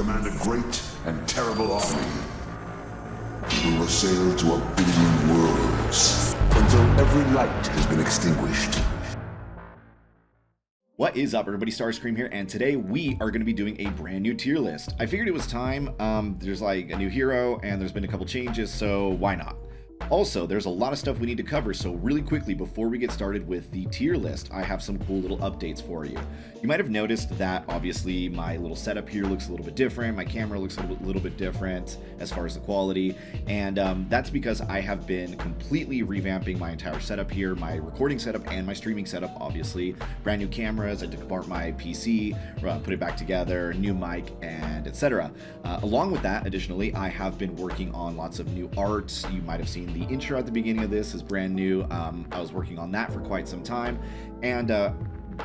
command a great and terrible army. We will sail to 1 billion worlds until every light has been extinguished. What is up, everybody? STARSKREAM here, and today we are going to be doing a brand new tier list. I figured it was time. There's like a new hero, and there's been a couple changes, so why not? Also, there's a lot of stuff we need to cover, so really quickly before we get started with the tier list, I have some cool little updates for you. You might have noticed that obviously my little setup here looks a little bit different, my camera looks a little bit different as far as the quality, and that's because I have been completely revamping my entire setup here, my recording setup and my streaming setup, obviously. Brand new cameras, I took apart my PC, put it back together, new mic, and etc. Along with that, additionally, I have been working on lots of new art. You might have seen the intro at the beginning of this is brand new. I was working on that for quite some time, and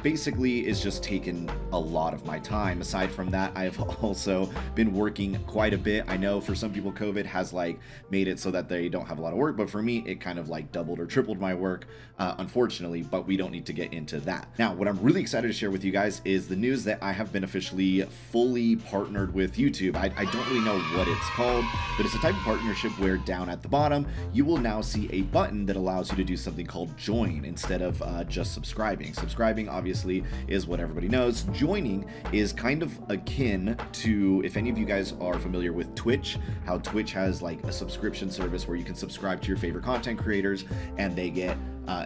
basically it's just taken a lot of my time. Aside from that, I've also been working quite a bit. I know for some people COVID has like made it so that they don't have a lot of work, but for me it kind of like doubled or tripled my work, unfortunately, but we don't need to get into that. Now, what I'm really excited to share with you guys is the news that I have been officially fully partnered with YouTube. I don't really know what it's called, but it's a type of partnership where down at the bottom you will now see a button that allows you to do something called join instead of just subscribing. Subscribing obviously is what everybody knows. Joining is kind of akin to, if any of you guys are familiar with Twitch, how Twitch has like a subscription service where you can subscribe to your favorite content creators and they get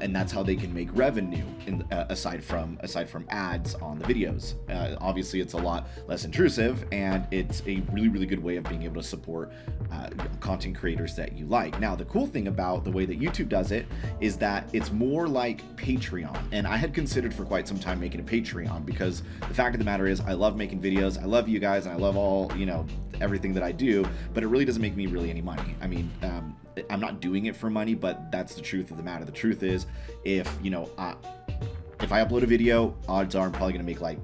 and that's how they can make revenue aside from ads on the videos. Obviously it's a lot less intrusive, and it's a really good way of being able to support content creators that you like. Now, the cool thing about the way that YouTube does it is that it's more like Patreon, and I had considered for quite some time making a Patreon because the fact of the matter is I love making videos, I love you guys, and I love all, you know, everything that I do, but it really doesn't make me really any money. I mean, I'm not doing it for money, but that's the truth of the matter. The truth is, if I upload a video, odds are I'm probably gonna make like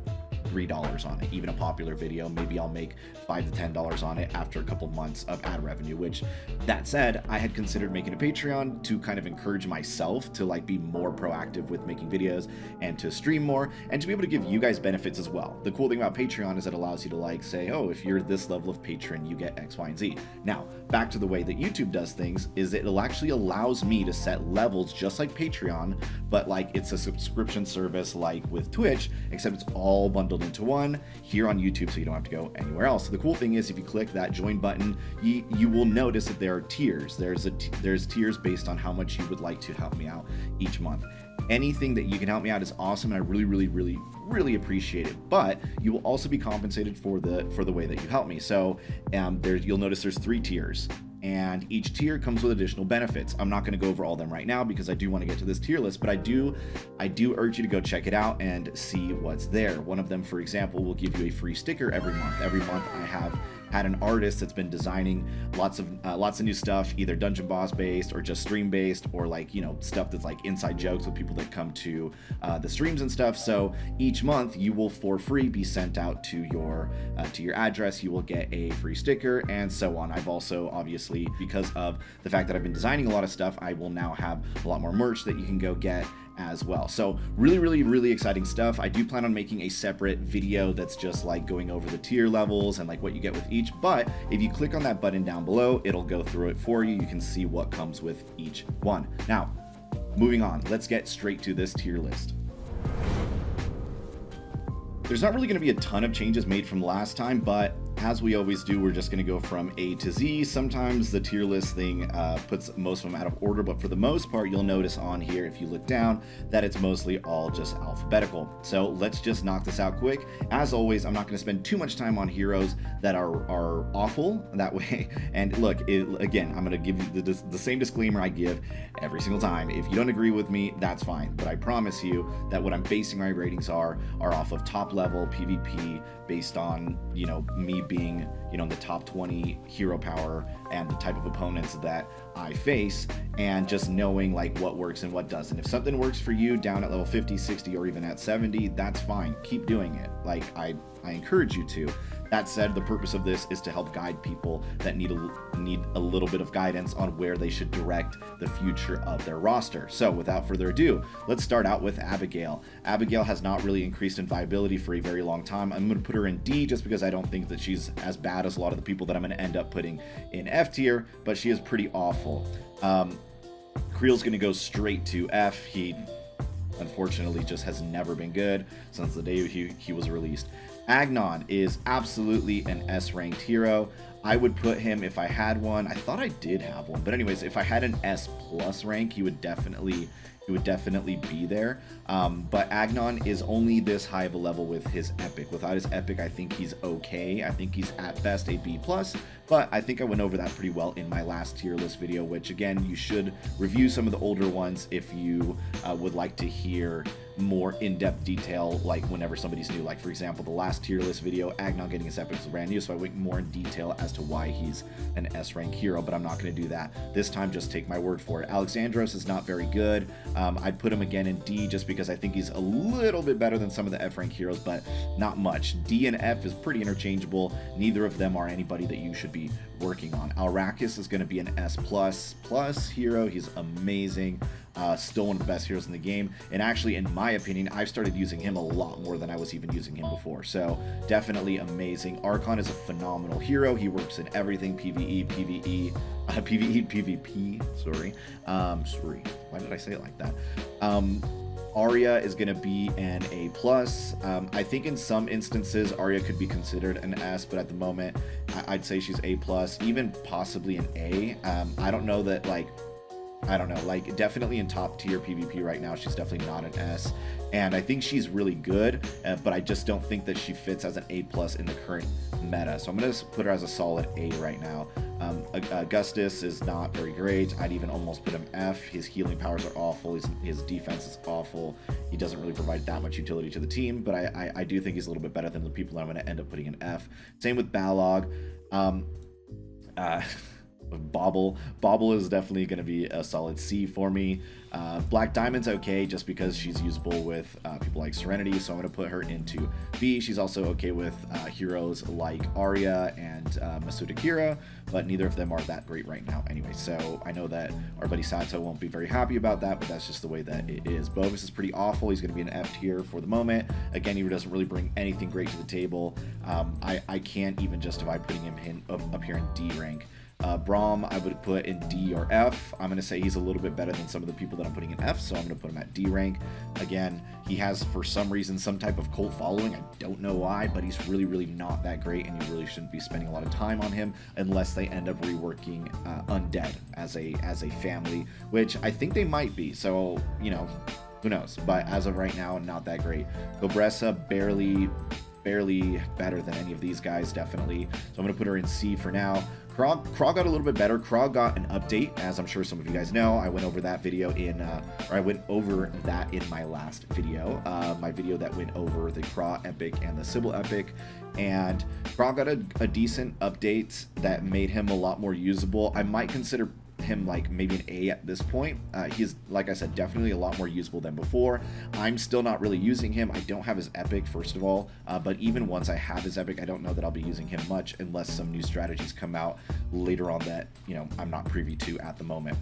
$3 on it. Even a popular video, maybe I'll make $5 to $10 on it after a couple months of ad revenue. Which, that said, I had considered making a Patreon to kind of encourage myself to like be more proactive with making videos and to stream more and to be able to give you guys benefits as well. The cool thing about Patreon is it allows you to like say, oh, if you're this level of patron, you get X, Y, and Z. Now, back to the way that YouTube does things is it actually allows me to set levels just like Patreon, but like it's a subscription service like with Twitch, except it's all bundled into one here on YouTube, so you don't have to go anywhere else. So the cool thing is if you click that join button, you will notice that there are tiers. There's tiers based on how much you would like to help me out each month. Anything that you can help me out is awesome, and I really appreciate it. But you will also be compensated for the way that you help me. So you'll notice there's 3 tiers, and each tier comes with additional benefits. I'm not going to go over all of them right now because I do want to get to this tier list, but I do urge you to go check it out and see what's there. One of them, for example, will give you a free sticker every month. Every month I have had an artist that's been designing lots of new stuff, either dungeon boss based or just stream based, or like, you know, stuff that's like inside jokes with people that come to the streams and stuff. So each month you will for free be sent out to your address. You will get a free sticker and so on. I've also, obviously, because of the fact that I've been designing a lot of stuff, I will now have a lot more merch that you can go get as well. So really exciting stuff. I do plan on making a separate video that's just like going over the tier levels and like what you get with each, but if you click on that button down below, it'll go through it for you. You can see what comes with each one. Now, moving on, let's get straight to this tier list. There's not really going to be a ton of changes made from last time, but as we always do, we're just going to go from A to Z. Sometimes the tier list thing puts most of them out of order, but for the most part, you'll notice on here, if you look down, that it's mostly all just alphabetical. So let's just knock this out quick. As always, I'm not going to spend too much time on heroes that are awful that way. And look, again, I'm going to give you the same disclaimer I give every single time. If you don't agree with me, that's fine. But I promise you that what I'm basing my ratings are off of top level PvP based on, you know, me being, you know, the top 20 hero power and the type of opponents that I face, and just knowing like what works and what doesn't. If something works for you down at level 50, 60, or even at 70, that's fine. Keep doing it. like I encourage you to. That said, the purpose of this is to help guide people that need a little bit of guidance on where they should direct the future of their roster. So without further ado, let's start out with Abigail. Abigail has not really increased in viability for a very long time. I'm going to put her in D just because I don't think that she's as bad as a lot of the people that I'm going to end up putting in F tier, but she is pretty awful. Creel's going to go straight to F. He unfortunately just has never been good since the day he was released. Agnon is absolutely an S-ranked hero. I would put him, if I had one, I thought I did have one, but anyways, if I had an S+ rank, he would definitely be there. But Agnon is only this high of a level with his epic. Without his epic, I think he's okay. I think he's at best a B+, but I think I went over that pretty well in my last tier list video, which again, you should review some of the older ones if you would like to hear more in-depth detail, like whenever somebody's new. Like for example, the last tier list video, Agnon getting his epic was brand new, so I went more in detail as to why he's an S-rank hero, but I'm not going to do that this time. Just take my word for it. Alexandros is not very good. I'd put him again in D just because I think he's a little bit better than some of the F-rank heroes, but not much. D and F is pretty interchangeable. Neither of them are anybody that you should be working on. Arrakis is going to be an S++ hero. He's amazing. Still one of the best heroes in the game, and actually in my opinion I've started using him a lot more than I was even using him before, so definitely amazing. Archon is a phenomenal hero. He works in everything, PvE, PvP, sorry, why did I say it like that? Arya is going to be an A+. I think in some instances Arya could be considered an S, but at the moment I'd say she's A+, even possibly an A. I don't know, like definitely in top tier PvP right now, she's definitely not an S, and I think she's really good, but I just don't think that she fits as an A+ in the current meta, so I'm going to put her as a solid A right now. Augustus is not very great. I'd even almost put him F. His healing powers are awful. His defense is awful. He doesn't really provide that much utility to the team, but I do think he's a little bit better than the people that I'm going to end up putting in F. Same with Balog. Bobble is definitely going to be a solid C for me. Black Diamond's okay just because she's usable with people like Serenity, so I'm going to put her into B. She's also okay with heroes like Arya and Masuda Kira, but neither of them are that great right now anyway, so I know that our buddy Sato won't be very happy about that, but that's just the way that it is. Bovis is pretty awful. He's going to be an F tier for the moment. Again, he doesn't really bring anything great to the table. I can't even justify putting him up here in D rank. Braum I would put in D or F. I'm going to say he's a little bit better than some of the people that I'm putting in F, so I'm going to put him at D rank. Again, he has for some reason some type of cult following. I don't know why, but he's really not that great, and you really shouldn't be spending a lot of time on him unless they end up reworking Undead as a family, which I think they might be, so you know, who knows, but as of right now, not that great. Gobressa barely better than any of these guys, definitely, so I'm going to put her in C for now. Krog got a little bit better. Krog got an update, as I'm sure some of you guys know. I went over that video in my last video, my video that went over the Krog epic and the Sybil epic, and Krog got a decent update that made him a lot more usable. I might consider him like maybe an A at this point. He's, like I said, definitely a lot more usable than before. I'm still not really using him. I don't have his epic, first of all, but even once I have his epic, I don't know that I'll be using him much unless some new strategies come out later on that, you know, I'm not privy to at the moment.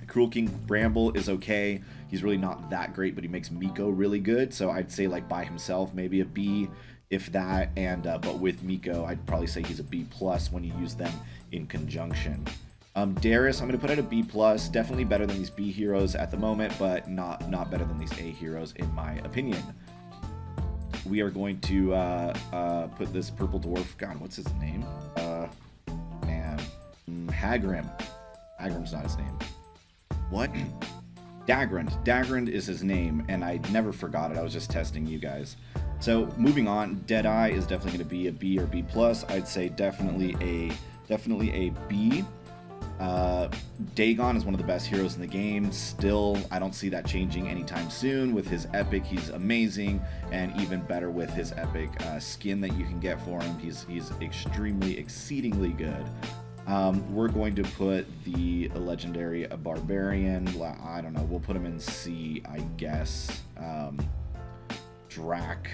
Cruel King Bramble is okay. He's really not that great, but he makes Miko really good, so I'd say like by himself maybe a B, if that, and but with Miko I'd probably say he's a B+ when you use them in conjunction. Darius, I'm going to put at a B+, definitely better than these B heroes at the moment, but not better than these A heroes in my opinion. We are going to put this purple dwarf, God, what's his name? Hagrim. Hagrim's not his name. What? Dagrind is his name, and I never forgot it. I was just testing you guys. So moving on, Deadeye is definitely going to be a B or B+. I'd say definitely a B. Dagon is one of the best heroes in the game. Still, I don't see that changing anytime soon. With his epic, he's amazing, and even better with his epic skin that you can get for him. He's exceedingly good. We're going to put the legendary barbarian. I don't know. We'll put him in C, I guess. Drac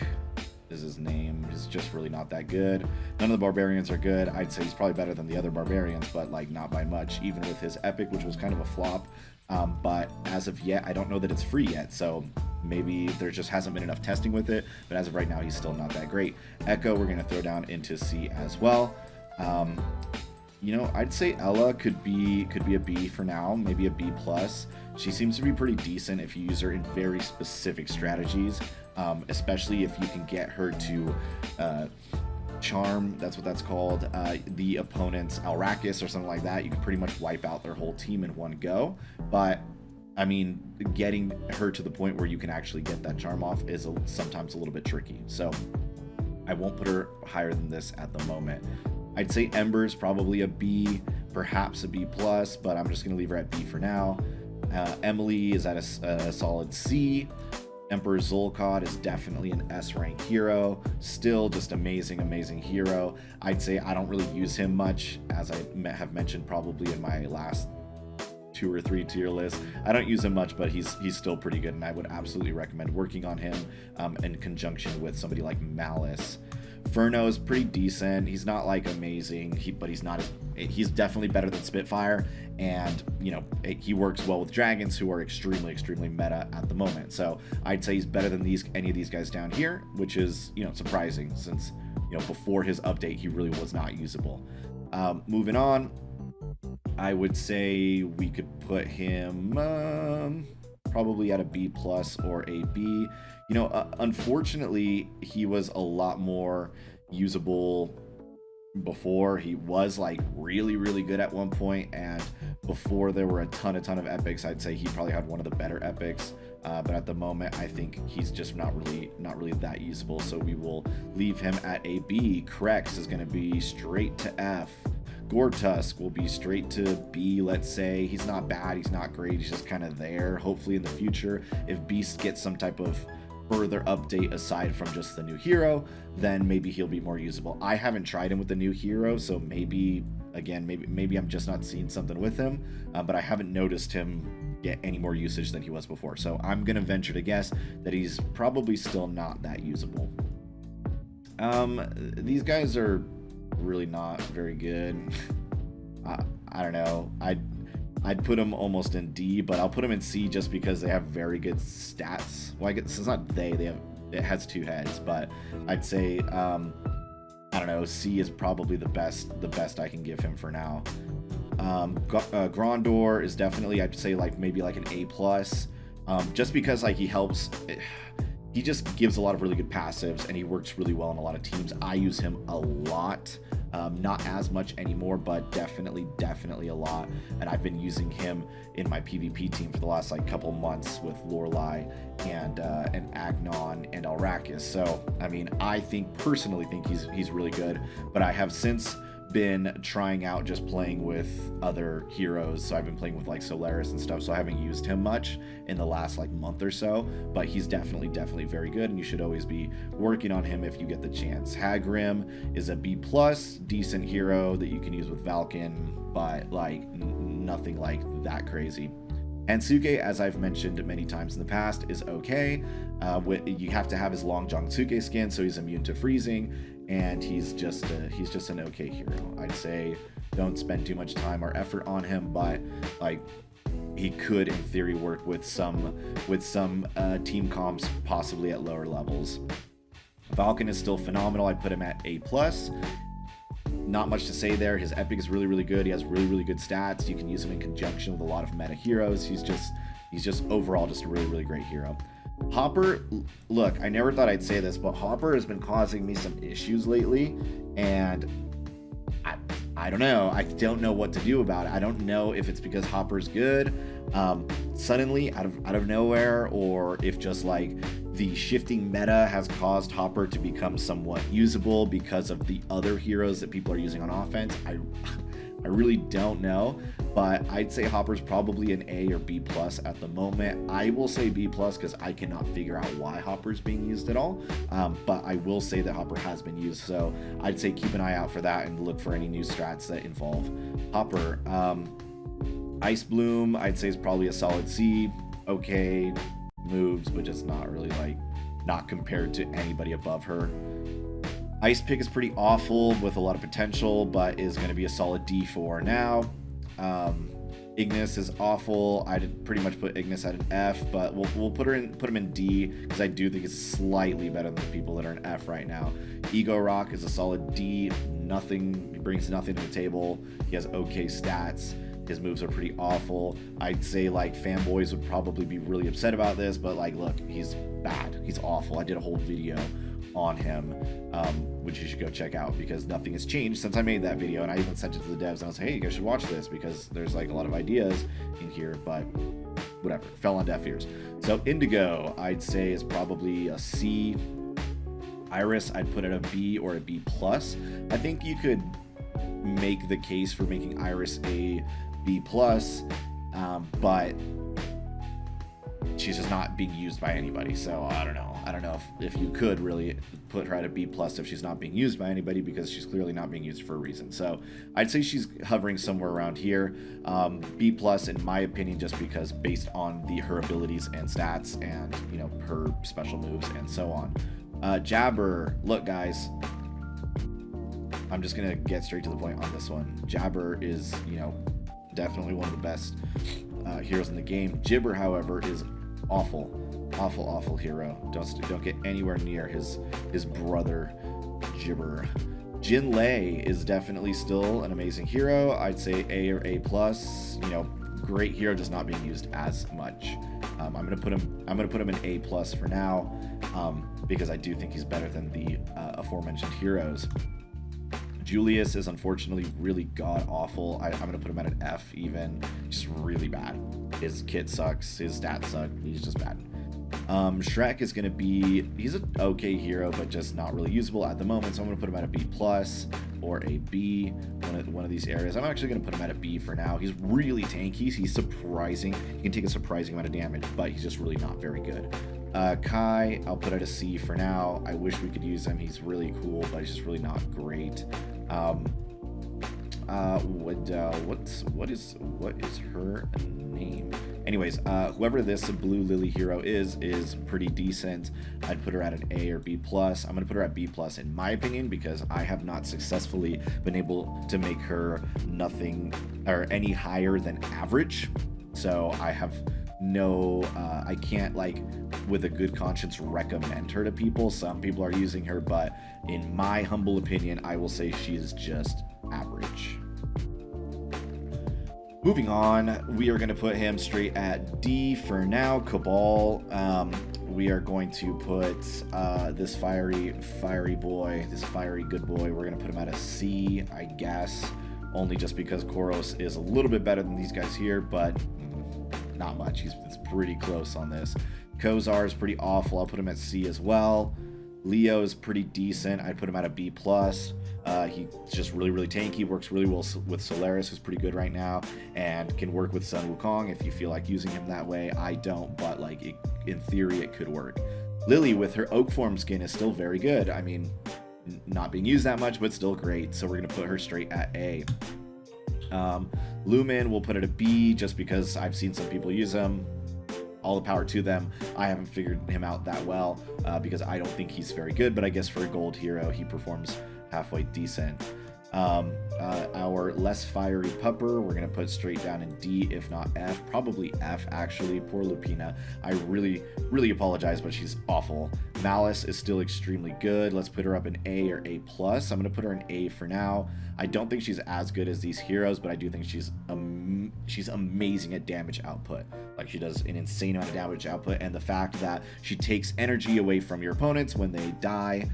is his name, is just really not that good. None of the barbarians are good. I'd say he's probably better than the other barbarians, but like not by much, even with his epic, which was kind of a flop. But as of yet, I don't know that it's free yet, so maybe there just hasn't been enough testing with it, but as of right now, he's still not that great. Echo, we're going to throw down into C as well. You know, I'd say Ella could be a B for now, maybe a B+. She seems to be pretty decent if you use her in very specific strategies, especially if you can get her to charm, that's what that's called, the opponent's Arrakis or something like that. You can pretty much wipe out their whole team in one go. But I mean, getting her to the point where you can actually get that charm off is sometimes a little bit tricky. So I won't put her higher than this at the moment. I'd say Ember's probably a B, perhaps a B+, but I'm just going to leave her at B for now. Emily is at a solid C. Emperor Zulkod is definitely an S rank hero. Still just amazing hero. I'd say I don't really use him much, as I have mentioned probably in my last 2 or 3 tier list. I don't use him much, but he's still pretty good, and I would absolutely recommend working on him in conjunction with somebody like Malice. Furno is pretty decent. He's not like amazing, but he's definitely better than Spitfire, and you know, he works well with dragons, who are extremely meta at the moment. So I'd say he's better than any of these guys down here, which is, you know, surprising, since, you know, before his update he really was not usable. Moving on, I would say we could put him probably at a B+ or a B. You know, unfortunately, he was a lot more usable before. He was like really good at one point, and before there were a ton of epics, I'd say he probably had one of the better epics. But at the moment, I think he's just not really that usable, so we will leave him at a B. Krex is going to be straight to F. Gortusk will be straight to B, let's say. He's not bad, he's not great, he's just kind of there. Hopefully in the future, if Beast gets some type of further update aside from just the new hero, then maybe he'll be more usable. I haven't tried him with the new hero, so maybe I'm just not seeing something with him, but I haven't noticed him get any more usage than he was before. So I'm gonna venture to guess that he's probably still not that usable. These guys are really not very good. I don't know. I'd put them almost in D, but I'll put them in C just because they have very good stats. Well, I guess it's not it has 2 heads, but I'd say I don't know, C is probably the best I can give him for now. Grondor is definitely, I'd say, like maybe like an A+, just because like he helps. He just gives a lot of really good passives, and he works really well in a lot of teams. I use him a lot. Not as much anymore, but definitely a lot. And I've been using him in my PvP team for the last like couple months with Lorelei and Agnon and Arrakis. So I mean, I personally think he's really good, but I have since been trying out just playing with other heroes. So I've been playing with like Solaris and stuff, so I haven't used him much in the last like month or so, but he's definitely very good, and you should always be working on him if you get the chance. Hagrim is a B+, decent hero that you can use with Falcon, but like nothing like that crazy. Hansuke, as I've mentioned many times in the past, is okay. You have to have his long Jongsuke skin, so he's immune to freezing, and he's just an okay hero. I'd say don't spend too much time or effort on him, but like he could in theory work with some team comps, possibly at lower levels. Falcon is still phenomenal. I put him at A+. Not much to say there. His epic is really good. He has really good stats. You can use him in conjunction with a lot of meta heroes. He's just overall just a really great hero. Hopper, look, I never thought I'd say this, but Hopper has been causing me some issues lately, and I don't know. I don't know what to do about it. I don't know if it's because Hopper's good suddenly out of nowhere, or if just like the shifting meta has caused Hopper to become somewhat usable because of the other heroes that people are using on offense. I really don't know, but I'd say Hopper's probably an A or B+ at the moment. I will say B+ because I cannot figure out why Hopper's being used at all, but I will say that Hopper has been used, so I'd say keep an eye out for that and look for any new strats that involve Hopper. Ice Bloom, I'd say, is probably a solid C. Okay moves, but just not really like not compared to anybody above her. Ice Pick is pretty awful with a lot of potential, but is going to be a solid D for now. Ignis is awful. I'd pretty much put Ignis at an F, but we'll put him in D because I do think it's slightly better than the people that are in F right now. Egorock is a solid D. He brings nothing to the table. He has okay stats. His moves are pretty awful. I'd say like fanboys would probably be really upset about this, but like, look, he's bad. He's awful. I did a whole video on him, which you should go check out because nothing has changed since I made that video, and I even sent it to the devs and I was like, hey, you guys should watch this because there's like a lot of ideas in here, but whatever, fell on deaf ears. So Indigo, I'd say, is probably a C. Iris, I'd put at a B or a B+. I think you could make the case for making Iris a B+, but she's just not being used by anybody, so I don't know if you could really put her at a B+ if she's not being used by anybody, because she's clearly not being used for a reason. So I'd say she's hovering somewhere around here. B+ in my opinion, just because based on her abilities and stats and, you know, her special moves and so on. Jabber, look guys, I'm just gonna get straight to the point on this one. Jabber is, you know, definitely one of the best heroes in the game. Jibber, however, is awful hero. Don't get anywhere near his brother Jibber. Jinlei is definitely still an amazing hero. I'd say A or A+. You know, great hero, just not being used as much. I'm gonna put him in A+ for now, because I do think he's better than the aforementioned heroes. Julius is unfortunately really god awful. I'm gonna put him at an F even. Just really bad. His kit sucks, his stats suck, he's just bad. Shrek is gonna be, he's an okay hero, but just not really usable at the moment, so I'm gonna put him at a B+ or a B, one of these areas. I'm actually gonna put him at a B for now. He's really tanky, he's surprising. He can take a surprising amount of damage, but he's just really not very good. Kai, I'll put at a C for now. I wish we could use him. He's really cool, but he's just really not great. What is her name? Anyways, whoever this blue lily hero is pretty decent. I'd put her at an A or B+. I'm gonna put her at B+ in my opinion, because I have not successfully been able to make her nothing or any higher than average. So I have no, I can't like with a good conscience recommend her to people. Some people are using her, but in my humble opinion, I will say she is just average. Moving on, we are going to put him straight at D for now. Cabal, we are going to put this fiery boy, this fiery good boy, we're going to put him at a C, I guess, only just because Koros is a little bit better than these guys here, but not much. It's pretty close on this. Kozar is pretty awful. I'll put him at C as well. Leo is pretty decent. I'd put him at a B+. He's just really tanky, works really well with Solaris, who's pretty good right now, and can work with Sun Wukong if you feel like using him that way. I don't, but like in theory it could work. Lily with her oak form skin is still very good. I mean, not being used that much, but still great, so we're going to put her straight at A. Lumen, we'll put it at B just because I've seen some people use him. All the power to them. I haven't figured him out that well because I don't think he's very good, but I guess for a gold hero, he performs halfway decent. Our less fiery pupper, we're going to put straight down in D, if not F. Probably F, actually. Poor Lupina. I really apologize, but she's awful. Malice is still extremely good. Let's put her up in A or A+. I'm going to put her in A for now. I don't think she's as good as these heroes, but I do think she's amazing at damage output. Like, she does an insane amount of damage output, and the fact that she takes energy away from your opponents when they die,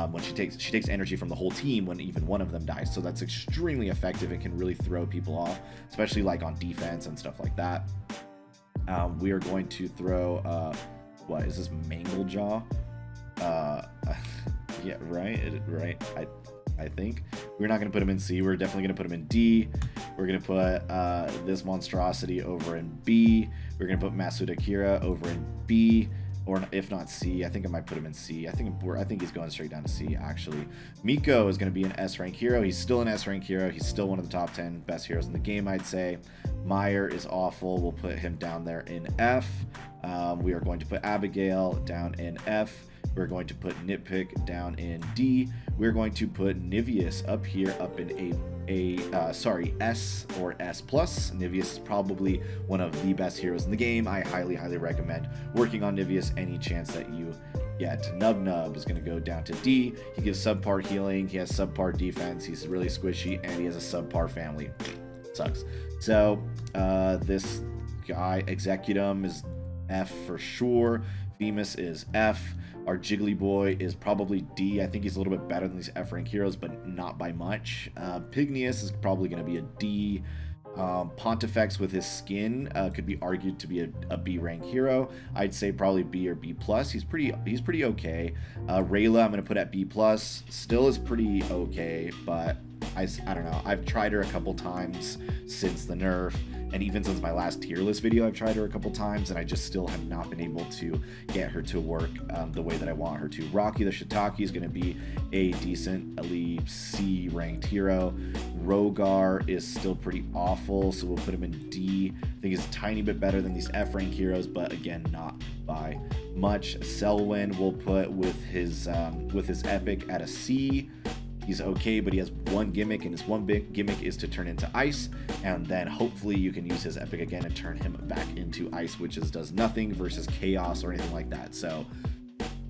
when she takes energy from the whole team when even one of them dies, so that's extremely effective and can really throw people off, especially like on defense and stuff like that. We are going to throw what is this, Mangle Jaw? Yeah, right. I think we're not going to put him in C. We're definitely going to put him in D. We're going to put this monstrosity over in B. We're going to put Masuda Kira over in B, or if not C. I think I might put him in C. I think he's going straight down to C, actually. Miko is going to be an S rank hero. He's still an S rank hero. He's still one of the top 10 best heroes in the game, I'd say. Meyer is awful. We'll put him down there in F. We are going to put Abigail down in F. We're going to put Nitpick down in D. We're going to put Nivius up here, up in S or S+. Nivius is probably one of the best heroes in the game. I highly recommend working on Nivius any chance that you get. Nub is going to go down to D. He gives subpar healing, he has subpar defense, he's really squishy, and he has a subpar family. Sucks. So this guy, Executum, is F for sure. Themis is F. Our Jiggly Boy is probably D. I think he's a little bit better than these F rank heroes, but not by much. Pygneus is probably going to be a D. Pontifex with his skin could be argued to be a B rank hero. I'd say probably B or B+. He's pretty okay. Rayla I'm going to put at B+. Still is pretty okay, but I don't know. I've tried her a couple times since the nerf, and even since my last tier list video, I've tried her a couple times, and I just still have not been able to get her to work the way that I want her to. Rocky the Shiitake is going to be a decently C ranked hero. Rogar is still pretty awful, so we'll put him in D. I think he's a tiny bit better than these F rank heroes, but again, not by much. Selwyn we'll put with his epic at a C. He's okay, but he has one gimmick, and his one big gimmick is to turn into ice, and then hopefully you can use his epic again and turn him back into ice, which does nothing versus chaos or anything like that. So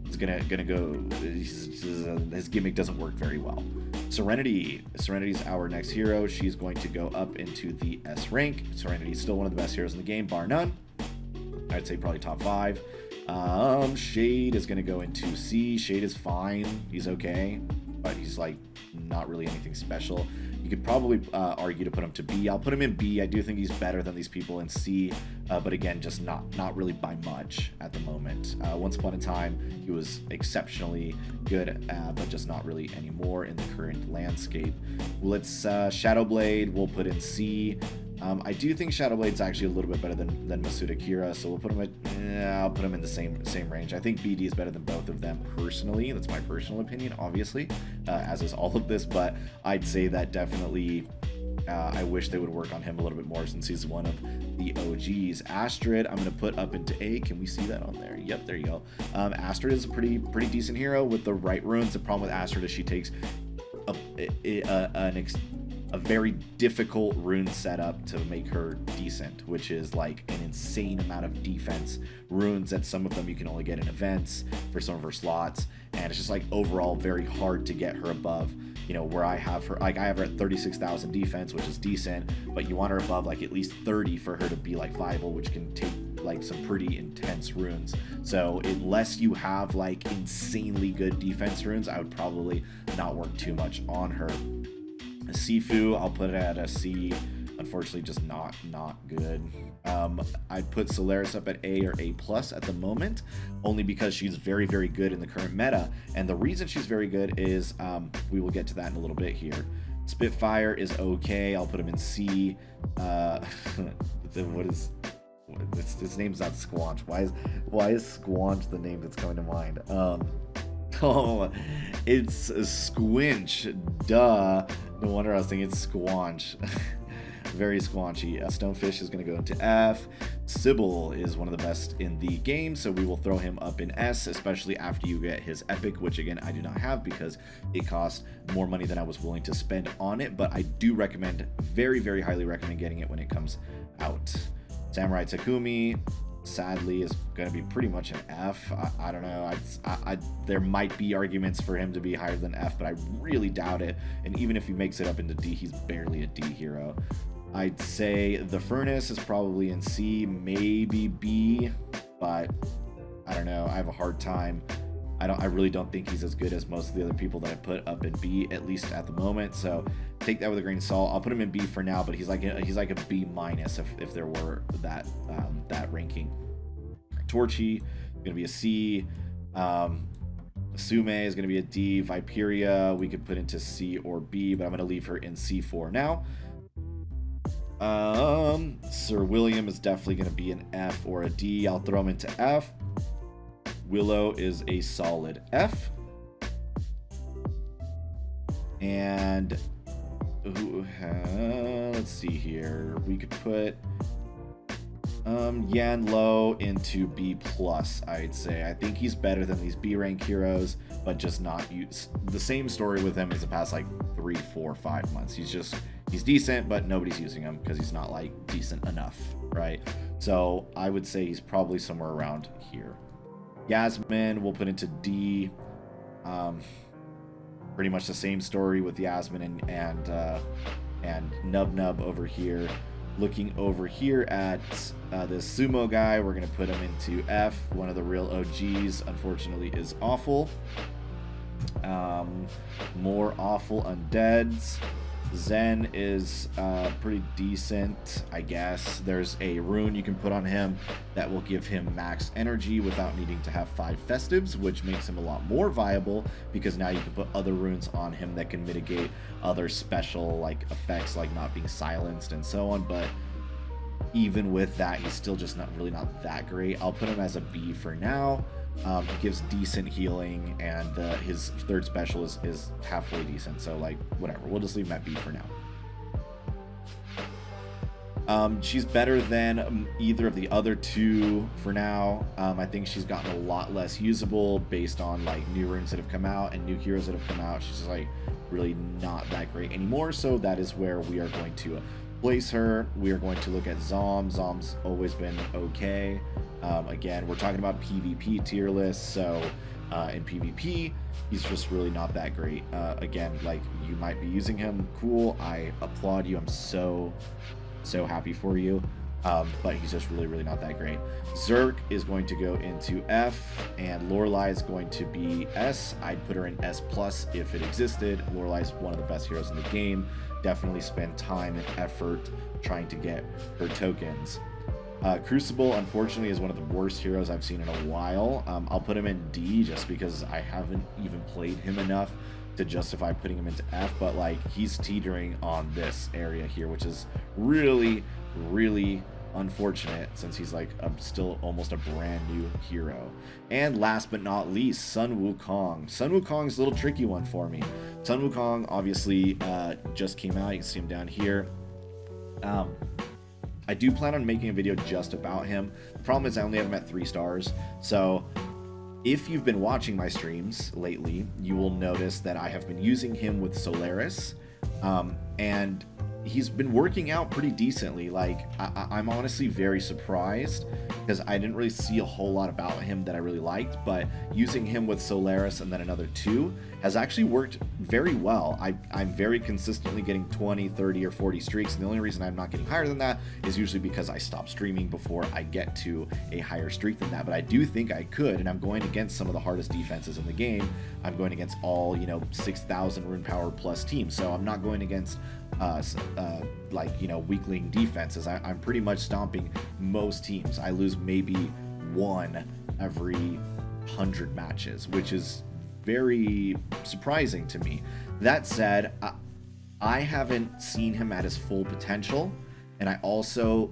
it's gonna go. His gimmick doesn't work very well. Serenity's our next hero. She's going to go up into the S rank. Serenity's still one of the best heroes in the game, bar none. I'd say probably top 5. Shade is gonna go into C. Shade is fine. He's okay, but he's like not really anything special. You could probably argue to put him to B. I'll put him in B. I do think he's better than these people in C, but again, just not really by much at the moment. Once upon a time, he was exceptionally good, but just not really anymore in the current landscape. Let's Shadowblade, we'll put in C. I do think Shadowblade's actually a little bit better than Masuda Kira, so we'll put him I'll put him in the same range. I think BD is better than both of them personally. That's my personal opinion, obviously, as is all of this, but I'd say that definitely I wish they would work on him a little bit more since he's one of the OGs. Astrid, I'm going to put up into A. Can we see that on there? Yep, there you go. Astrid is a pretty decent hero with the right runes. The problem with Astrid is she takes a very difficult rune setup to make her decent, which is like an insane amount of defense runes that some of them you can only get in events for some of her slots, and it's just like overall very hard to get her above, you know, where I have her, like I have her at 36,000 defense, which is decent, but you want her above like at least 30 for her to be like viable, which can take like some pretty intense runes. So unless you have like insanely good defense runes, I would probably not work too much on her. Sifu, I'll put it at a C. Unfortunately, just not good. I'd put Solaris up at A or A+ at the moment, only because she's very good in the current meta. And the reason she's very good is, we will get to that in a little bit here. Spitfire is okay. I'll put him in C. His name's not Squanch. Why is Squanch the name that's coming to mind? Oh, it's Squinch. Duh. No wonder I was thinking it's Squanch. Very squanchy. Stonefish is going to go into F. Sybil is one of the best in the game, so we will throw him up in S, especially after you get his epic, which again I do not have because it costs more money than I was willing to spend on it, but I do recommend, very highly recommend getting it when it comes out. Samurai Takumi, sadly, is going to be pretty much an F. I don't know. There might be arguments for him to be higher than F, but I really doubt it. And even if he makes it up into D, he's barely a D hero. I'd say the Furnace is probably in C, maybe B, but I don't know. I have a hard time. I really don't think he's as good as most of the other people that I put up in B, at least at the moment. So take that with a grain of salt. I'll put him in B for now, but he's like a B- if there were that ranking. Torchy is gonna be a C. Sume is gonna be a D. Viperia we could put into C or B, but I'm gonna leave her in C for now. Sir William is definitely gonna be an F or a D. I'll throw him into F. Willow is a solid F. And let's see here. We could put Yeah, and low into B plus, I'd say. I think he's better than these B rank heroes, but just not use the same story with him as the past like 3, 4, 5 months. He's decent, but nobody's using him because he's not like decent enough, right? So I would say he's probably somewhere around here. Jasmine we'll put into D. Pretty much the same story with Jasmine and Nub Nub over here. Looking over here at this sumo guy, we're going to put him into F. One of the real OGs, unfortunately, is awful. More awful undeads. Zen is pretty decent, I guess. There's a rune you can put on him that will give him max energy without needing to have 5 festives, which makes him a lot more viable because now you can put other runes on him that can mitigate other special like effects like not being silenced and so on. But even with that, he's still just not that great. I'll put him as a B for now. He gives decent healing, and his third special is halfway decent, so like whatever, we'll just leave him at B for now. She's better than either of the other two for now. I think she's gotten a lot less usable based on like new runes that have come out and new heroes that have come out. She's just like really not that great anymore, so that is where we are going to place her. We are going to look at Zom. Zom's always been okay. Again, we're talking about PvP tier lists, so in PvP, he's just really not that great. Again, like, you might be using him, cool, I applaud you, I'm so happy for you, but he's just really not that great. Zerk is going to go into F, and Lorelei is going to be S. I'd put her in S plus if it existed. Lorelai's one of the best heroes in the game. Definitely spend time and effort trying to get her tokens. Crucible, unfortunately, is one of the worst heroes I've seen in a while. I'll put him in D just because I haven't even played him enough to justify putting him into F, but like he's teetering on this area here, which is really unfortunate since he's like still almost a brand new hero. And last but not least, Sun Wukong. Sun Wukong's a little tricky one for me. Sun Wukong obviously just came out. You can see him down here. I do plan on making a video just about him. The problem is I only have him at 3 stars. So if you've been watching my streams lately, you will notice that I have been using him with Solaris. And he's been working out pretty decently. Like, I'm honestly very surprised because I didn't really see a whole lot about him that I really liked, but using him with Solaris and then another 2 has actually worked very well. I'm very consistently getting 20, 30, or 40 streaks, and the only reason I'm not getting higher than that is usually because I stop streaming before I get to a higher streak than that, but I do think I could, and I'm going against some of the hardest defenses in the game. I'm going against all, 6,000 rune power plus teams, so I'm not going against weakling defenses. I'm pretty much stomping most teams. I lose maybe 1 every 100 matches, which is very surprising to me. That said, I haven't seen him at his full potential, and I also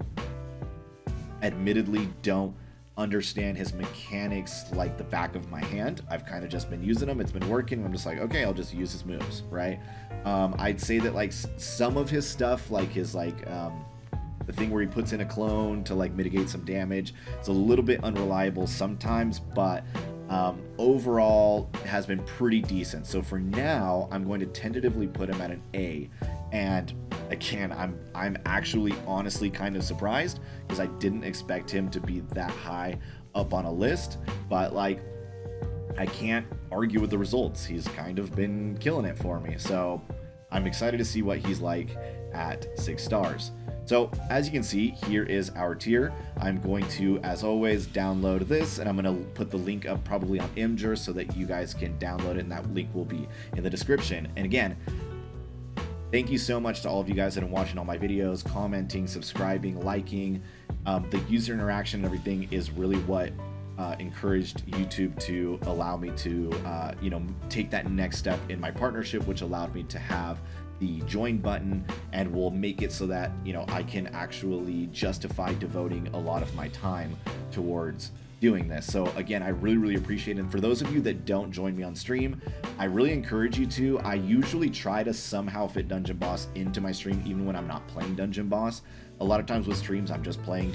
admittedly don't understand his mechanics like the back of my hand. I've kind of just been using him, it's been working, I'm just like, okay, I'll just use his moves, right? I'd say that like some of his stuff, like his the thing where he puts in a clone to like mitigate some damage, it's a little bit unreliable sometimes, but overall has been pretty decent. So for now, I'm going to tentatively put him at an A. And again, I'm actually honestly kind of surprised because I didn't expect him to be that high up on a list, but like I can't argue with the results. He's kind of been killing it for me. So I'm excited to see what he's like at 6 stars. So as you can see, here is our tier. I'm going to, as always, download this, and I'm going to put the link up probably on Imgur so that you guys can download it, and that link will be in the description. And again, thank you so much to all of you guys that have been watching all my videos, commenting, subscribing, liking. The user interaction and everything is really what encouraged YouTube to allow me to, take that next step in my partnership, which allowed me to have the join button and will make it so that, I can actually justify devoting a lot of my time towards doing this. So again, I really appreciate it. And for those of you that don't join me on stream, I really encourage you to. I usually try to somehow fit Dungeon Boss into my stream, even when I'm not playing Dungeon Boss. A lot of times with streams, I'm just playing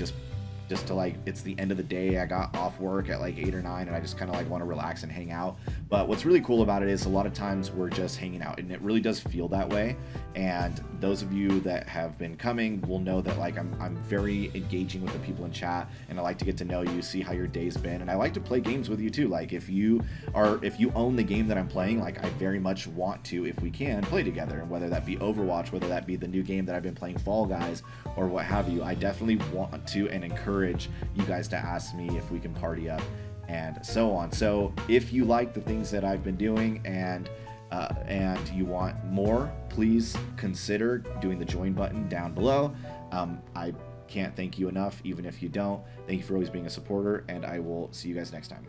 just to like, it's the end of the day. I got off work at like 8 or 9 and I just kind of like want to relax and hang out. But what's really cool about it is a lot of times we're just hanging out, and it really does feel that way. And those of you that have been coming will know that like I'm very engaging with the people in chat, and I like to get to know you, see how your day's been, and I like to play games with you too. Like if you own the game that I'm playing, like I very much want to, if we can, play together, and whether that be Overwatch, whether that be the new game that I've been playing, Fall Guys, or what have you, I definitely want to and encourage you guys to ask me if we can party up and so on. So if you like the things that I've been doing and you want more, please consider doing the join button down below. I can't thank you enough, even if you don't. Thank you for always being a supporter, and I will see you guys next time.